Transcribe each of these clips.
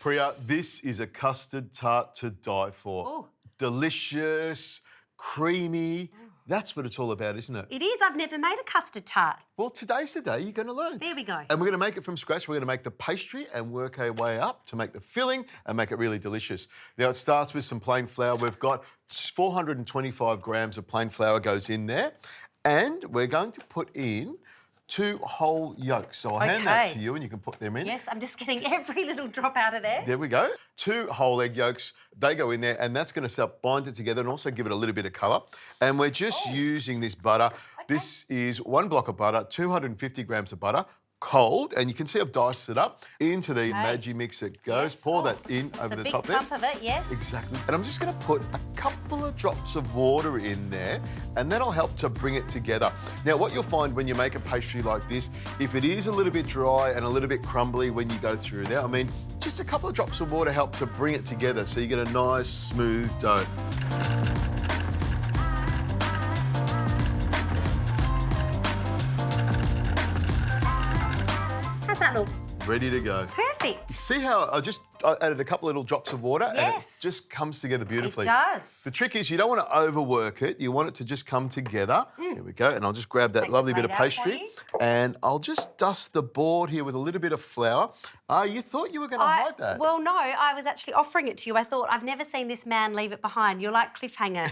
Preeya, this is a custard tart to die for. Oh. Delicious, creamy. That's what it's all about, isn't it? It is. I've never made a custard tart. Well, today's the day you're going to learn. There we go. And we're going to make it from scratch. We're going to make the pastry and work our way up to make the filling and make it really delicious. Now, it starts with some plain flour. We've got 425 grams of plain flour goes in there. And we're going to put in 2 whole yolks. So I'll hand that to you and you can put them in. Yes, I'm just getting every little drop out of there. There we go. 2 whole egg yolks, they go in there and that's going to help bind it together and also give it a little bit of colour. And we're just using this butter. This is 1 block of butter, 250 grams of butter, cold, and you can see I've diced it up. Into the Maggi mix it goes. Yes. Pour that in over the top there. It's a big clump of it, yes. Exactly. And I'm just going to put a couple of drops of water in there and that'll help to bring it together. Now, what you'll find when you make a pastry like this, if it is a little bit dry and a little bit crumbly when you go through there, I mean, just a couple of drops of water help to bring it together so you get a nice, smooth dough. How's that look? Ready to go. Perfect. See how I added a couple of little drops of water and it Yes. just comes together beautifully. It does. The trick is you don't want to overwork it. You want it to just come together. Here we go. And I'll just grab that Take lovely the bit of plate out for pastry you. and I'll just dust the board here with a little bit of flour. You thought you were going to hide that. Well, no, I was actually offering it to you. I thought, I've never seen this man leave it behind. You're like cliffhanger.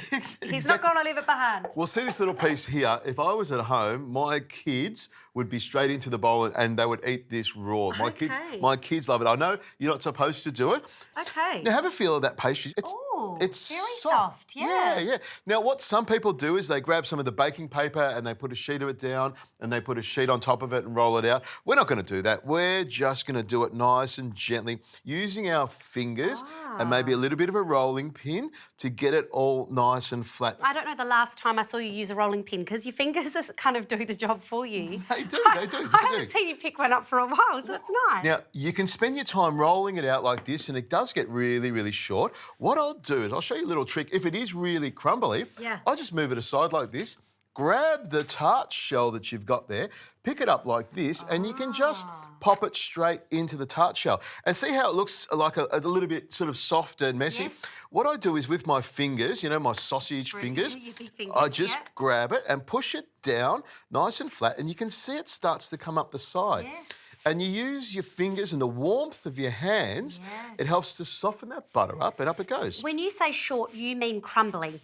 He's not going to leave it behind. Well, see this little piece here. If I was at home, my kids would be straight into the bowl and they would eat this raw. My kids love it. I know you're not supposed to do it. Okay. Now have a feel of that pastry. It's very soft. soft, yeah. Yeah. Now what some people do is they grab some of the baking paper and they put a sheet of it down and they put a sheet on top of it and roll it out. We're not going to do that. We're just going to do it nice and gently using our fingers and maybe a little bit of a rolling pin to get it all nice and flat. I don't know the last time I saw you use a rolling pin because your fingers kind of do the job for you. They do. I haven't seen you pick one up for a while, so it's nice. Now, you can spend your time rolling it out like this and it does get really, really short. What I'll do is I'll show you a little trick. If it is really crumbly, I'll just move it aside like this, grab the tart shell that you've got there, pick it up like this, and you can just pop it straight into the tart shell. And see how it looks like a little bit sort of soft and messy? Yes. What I do is with my fingers, you know, my sausage fingers, Your big fingers, I just grab it and push it down nice and flat, and you can see it starts to come up the side. Yes. And you use your fingers and the warmth of your hands, it helps to soften that butter up and up it goes. When you say short, you mean crumbly.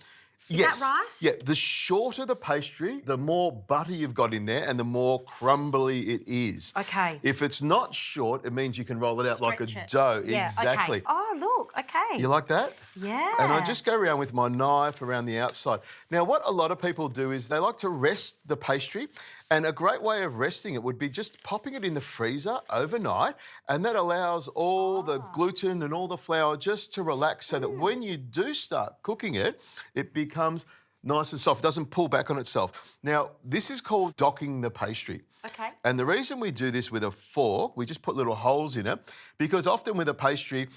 Is Yes. that right? Yeah, the shorter the pastry, the more butter you've got in there and the more crumbly it is. Okay. If it's not short, it means you can roll it out like a Stretch it. dough. Yeah, Exactly. Okay. Oh, look, okay. You like that? Yeah. And I just go around with my knife around the outside. Now, what a lot of people do is they like to rest the pastry, and a great way of resting it would be just popping it in the freezer overnight, and that allows all the gluten and all the flour just to relax so that when you do start cooking it, it becomes nice and soft, doesn't pull back on itself. Now, this is called docking the pastry. Okay. And the reason we do this with a fork, we just put little holes in it, because often with a pastry,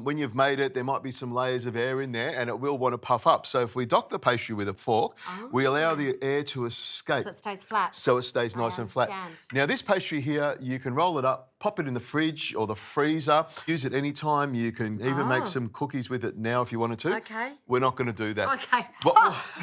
when you've made it, there might be some layers of air in there and it will want to puff up. So if we dock the pastry with a fork, we allow the air to escape. So it stays flat. So it stays nice and flat. understand. Now, this pastry here, you can roll it up, pop it in the fridge or the freezer, use it anytime. You can even make some cookies with it now if you wanted to. Okay. We're not going to do that. Okay. What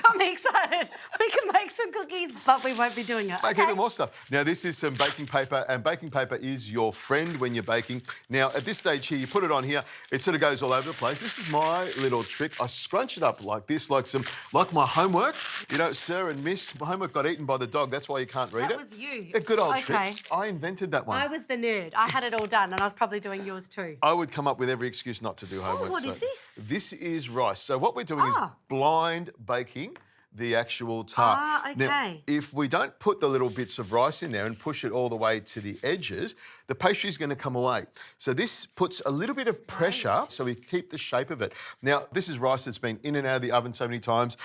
I'm excited. We can make some cookies, but we won't be doing it. Make even more stuff. Now, this is some baking paper, and baking paper is your friend when you're baking. Now, at this stage here, you put it on here, it sort of goes all over the place. This is my little trick. I scrunch it up like this, like my homework. You know, sir and miss, my homework got eaten by the dog. That's why you can't read it. That was you. A good old Okay. trick. I invented that one. I was the nerd. I had it all done, and I was probably doing yours too. I would come up with every excuse not to do homework. what is this? This is rice. So what we're doing is blind baking the actual tart. Okay. Now, if we don't put the little bits of rice in there and push it all the way to the edges, the pastry is going to come away. So this puts a little bit of pressure so we keep the shape of it. Now, this is rice that's been in and out of the oven so many times.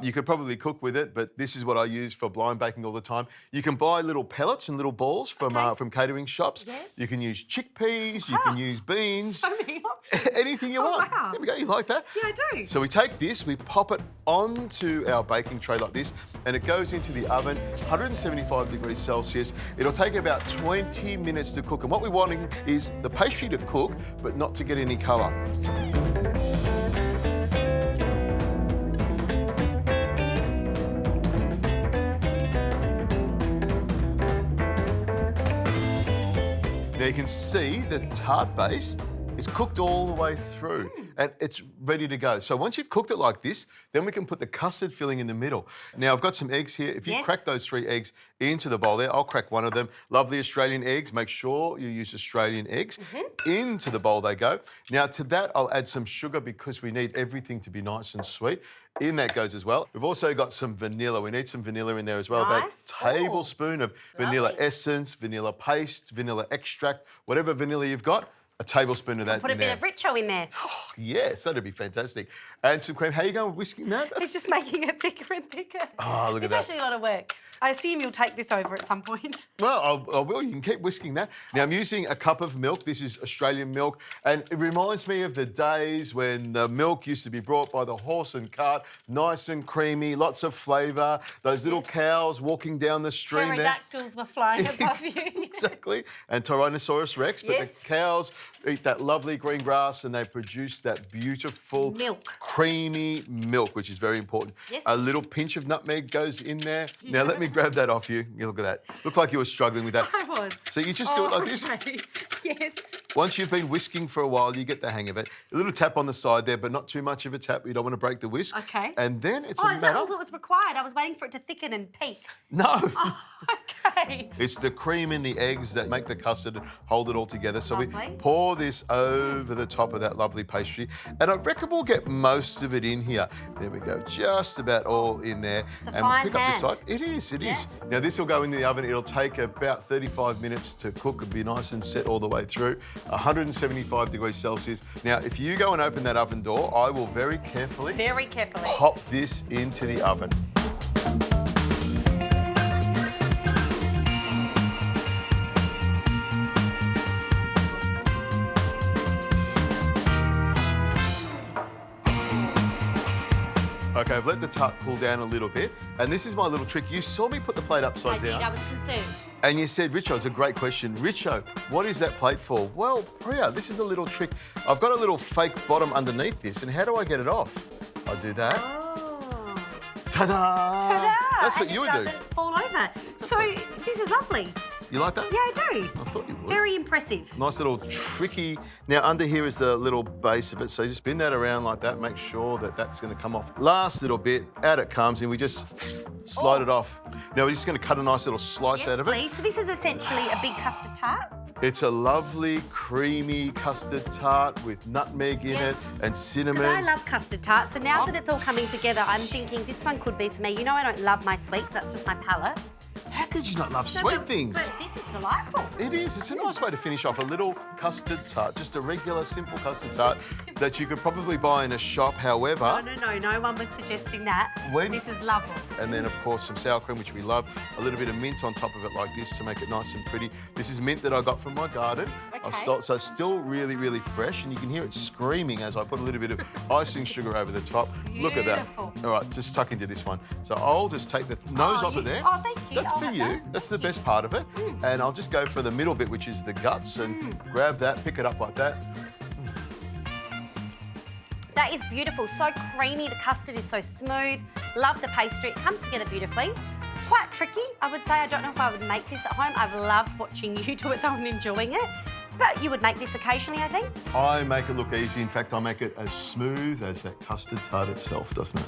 You could probably cook with it, but this is what I use for blind baking all the time. You can buy little pellets and little balls from catering shops. Yes. You can use chickpeas, you can use beans. So many options. Anything you want. Wow. There we go, you like that? Yeah, I do. So we take this, we pop it onto our baking tray like this, and it goes into the oven, 175 degrees Celsius. It'll take about 20 minutes to cook. And what we're wanting is the pastry to cook, but not to get any colour. Now you can see the tart base is cooked all the way through and it's ready to go. So once you've cooked it like this, then we can put the custard filling in the middle. Now I've got some eggs here. If you crack those 3 eggs into the bowl there, I'll crack one of them. Lovely Australian eggs. Make sure you use Australian eggs. Into the bowl they go. Now to that, I'll add some sugar because we need everything to be nice and sweet. In that goes as well. We've also got some vanilla. We need some vanilla in there as well. Nice. About a tablespoon of vanilla essence, vanilla paste, vanilla extract, whatever vanilla you've got. A tablespoon of that Put a bit of Richo in there. Oh, yes, that'd be fantastic. And some cream. How are you going with whisking that? It's just making it thicker and thicker. Oh, look at that. It's actually a lot of work. I assume you'll take this over at some point. Well, I will. You can keep whisking that. Now, I'm using a cup of milk. This is Australian milk. And it reminds me of the days when the milk used to be brought by the horse and cart. Nice and creamy, lots of flavour. Those little cows walking down the stream there. Pterodactyls were flying above you. Exactly. And Tyrannosaurus Rex. But the cows eat that lovely green grass and they produce that beautiful milk. Creamy milk, which is very important. Yes. A little pinch of nutmeg goes in there. Now, let me grab that off you. Look at that. Looked like you were struggling with that. I was. So you just do it like this. Okay. Yes. Once you've been whisking for a while, you get the hang of it. A little tap on the side there, but not too much of a tap. You don't want to break the whisk. Okay. And then it's Oh, a is that matter... all that was required? I was waiting for it to thicken and peak. No. Oh, okay. It's the cream in the eggs that make the custard and hold it all together. So we Lovely. pour this over the top of that lovely pastry. And I reckon we'll get most of it in here. There we go, just about all in there. It's a and fine we'll pick up this hand. side. It is. Now this will go in the oven. It'll take about 35 minutes to cook and be nice and set all the way through. 175 degrees Celsius. Now, if you go and open that oven door, I will very carefully pop this into the oven. Okay, I've let the tart cool down a little bit. And this is my little trick. You saw me put the plate upside down. I was concerned. And you said, Richo, it's a great question. Richo, what is that plate for? Well, Preeya, this is a little trick. I've got a little fake bottom underneath this, and how do I get it off? I do that. Oh. Ta-da! Ta-da! That's what you would do. It doesn't fall over. So this is lovely. You like that? Yeah, I do. I thought you would. Very impressive. Nice little tricky. Now, under here is the little base of it, so you just spin that around like that, make sure that that's going to come off. Last little bit, out it comes, and we just slide it off. Now, we're just going to cut a nice little slice out of it. Please. So this is essentially a big custard tart. It's a lovely, creamy custard tart with nutmeg in it and cinnamon. Because I love custard tarts, so now that it's all coming together, I'm thinking this one could be for me. You know I don't love my sweets, that's just my palate. How could you not love sweet things? But this is delightful. It is. It's a nice way to finish off a little custard tart, just a regular, simple custard tart that you could probably buy in a shop. However... No one was suggesting that. This is lovely. And then, of course, some sour cream, which we love. A little bit of mint on top of it like this to make it nice and pretty. This is mint that I got from my garden. So it's still really, really fresh, and you can hear it screaming as I put a little bit of icing sugar over the top. Look at that. All right, just tuck into this one. So I'll just take the nose off of there. Oh, thank you. That's for you. That's the best part of it. And I'll just go for the middle bit, which is the guts, and grab that, pick it up like that. That is beautiful. So creamy. The custard is so smooth. Love the pastry. It comes together beautifully. Quite tricky, I would say. I don't know if I would make this at home. I've loved watching you do it though and enjoying it. But you would make this occasionally, I think? I make it look easy. In fact, I make it as smooth as that custard tart itself, doesn't it?